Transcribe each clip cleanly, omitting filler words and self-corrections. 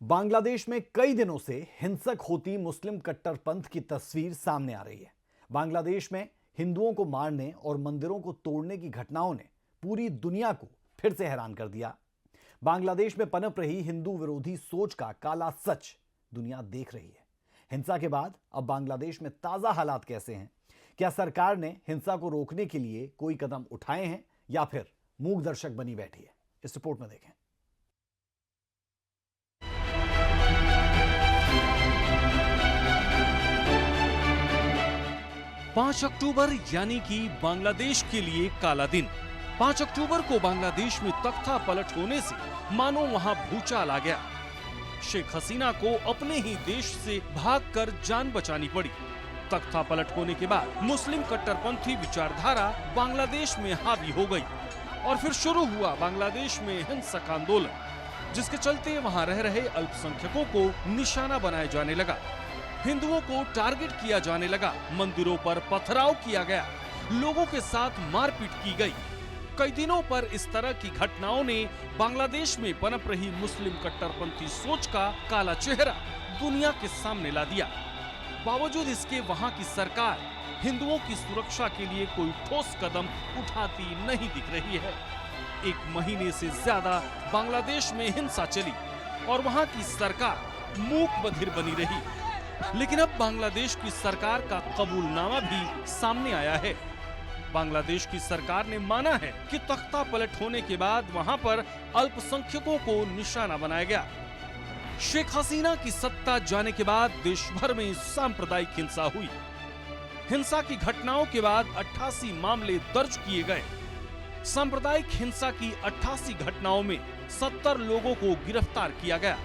बांग्लादेश में कई दिनों से हिंसक होती मुस्लिम कट्टरपंथ की तस्वीर सामने आ रही है। बांग्लादेश में हिंदुओं को मारने और मंदिरों को तोड़ने की घटनाओं ने पूरी दुनिया को फिर से हैरान कर दिया। बांग्लादेश में पनप रही हिंदू विरोधी सोच का काला सच दुनिया देख रही है। हिंसा के बाद अब बांग्लादेश में ताजा हालात कैसे हैं? क्या सरकार ने हिंसा को रोकने के लिए कोई कदम उठाए हैं या फिर मूक दर्शक बनी बैठी है? इस रिपोर्ट में देखें। पांच अक्टूबर यानी कि बांग्लादेश के लिए काला दिन। 5 अक्टूबर को बांग्लादेश में तख्ता पलट होने से मानो वहां भूचाल आ गया। शेख हसीना को अपने ही देश से भागकर जान बचानी पड़ी। तख्ता पलट होने के बाद मुस्लिम कट्टरपंथी विचारधारा बांग्लादेश में हावी हो गई और फिर शुरू हुआ बांग्लादेश में हिंसक आंदोलन, जिसके चलते वहां रह रहे अल्पसंख्यकों को निशाना बनाया जाने लगा। हिंदुओं को टारगेट किया जाने लगा, मंदिरों पर पथराव किया गया, लोगों के साथ मारपीट की गई। कई दिनों पर इस तरह की घटनाओं ने बांग्लादेश में पनप रही मुस्लिम कट्टरपंथी सोच का काला चेहरा दुनिया के सामने ला दिया। बावजूद इसके वहां की सरकार हिंदुओं की सुरक्षा के लिए कोई ठोस कदम उठाती नहीं दिख रही है। 1 महीने से ज्यादा बांग्लादेश में हिंसा चली और वहां की सरकार मूक बधिर बनी रही। लेकिन अब बांग्लादेश की सरकार का कबूलनामा भी सामने आया है। बांग्लादेश की सरकार ने माना है कि तख्ता पलट होने के बाद वहां पर अल्पसंख्यकों को निशाना बनाया गया। शेख हसीना की सत्ता जाने के बाद देश भर में सांप्रदायिक हिंसा हुई। हिंसा की घटनाओं के बाद 88 मामले दर्ज किए गए। सांप्रदायिक हिंसा की 88 घटनाओं में 70 लोगों को गिरफ्तार किया गया।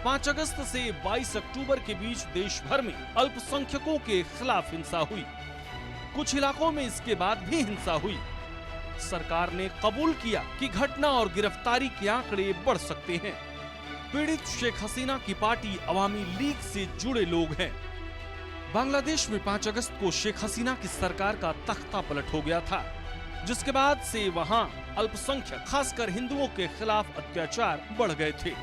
5 अगस्त से 22 अक्टूबर के बीच देश भर में अल्पसंख्यकों के खिलाफ हिंसा हुई। कुछ इलाकों में इसके बाद भी हिंसा हुई। सरकार ने कबूल किया कि घटना और गिरफ्तारी के आंकड़े बढ़ सकते हैं। पीड़ित शेख हसीना की पार्टी अवामी लीग से जुड़े लोग हैं। बांग्लादेश में 5 अगस्त को शेख हसीना की सरकार का तख्ता पलट हो गया था, जिसके बाद से वहां अल्पसंख्यक खासकर हिंदुओं के खिलाफ अत्याचार बढ़ गए थे।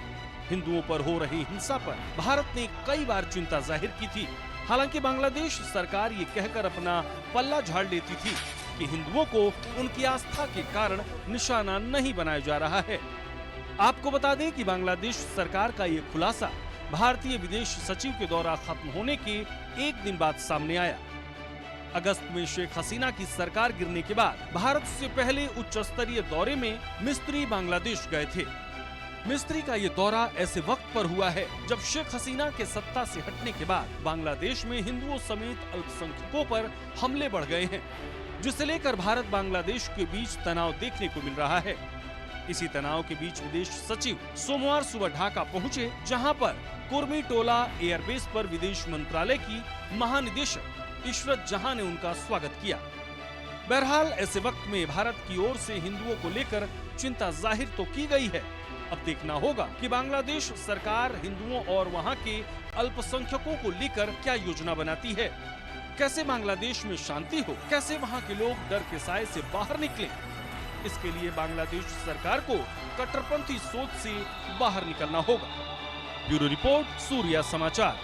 हिंदुओं पर हो रही हिंसा पर भारत ने कई बार चिंता जाहिर की थी। हालांकि बांग्लादेश सरकार ये कहकर अपना पल्ला झाड़ लेती थी कि हिंदुओं को उनकी आस्था के कारण निशाना नहीं बनाया जा रहा है। आपको बता दें कि बांग्लादेश सरकार का ये खुलासा भारतीय विदेश सचिव के दौरा खत्म होने के 1 दिन बाद सामने आया। अगस्त में शेख हसीना की सरकार गिरने के बाद भारत से पहले उच्च स्तरीय दौरे में मिस्त्री बांग्लादेश गए थे। मिस्त्री का ये दौरा ऐसे वक्त पर हुआ है जब शेख हसीना के सत्ता से हटने के बाद बांग्लादेश में हिंदुओं समेत अल्पसंख्यकों पर हमले बढ़ गए हैं, जिसे लेकर भारत बांग्लादेश के बीच तनाव देखने को मिल रहा है। इसी तनाव के बीच विदेश सचिव सोमवार सुबह ढाका पहुंचे, जहां पर कुर्मीटोला एयरबेस पर विदेश मंत्रालय की महानिदेशक इशरत जहां ने उनका स्वागत किया। बहरहाल ऐसे वक्त में भारत की ओर से हिंदुओं को लेकर चिंता जाहिर तो की गई है। अब देखना होगा कि बांग्लादेश सरकार हिंदुओं और वहां के अल्पसंख्यकों को लेकर क्या योजना बनाती है। कैसे बांग्लादेश में शांति हो, कैसे वहां के लोग डर के साए से बाहर निकलें। इसके लिए बांग्लादेश सरकार को कट्टरपंथी सोच से बाहर निकलना होगा। ब्यूरो रिपोर्ट, सूर्या समाचार।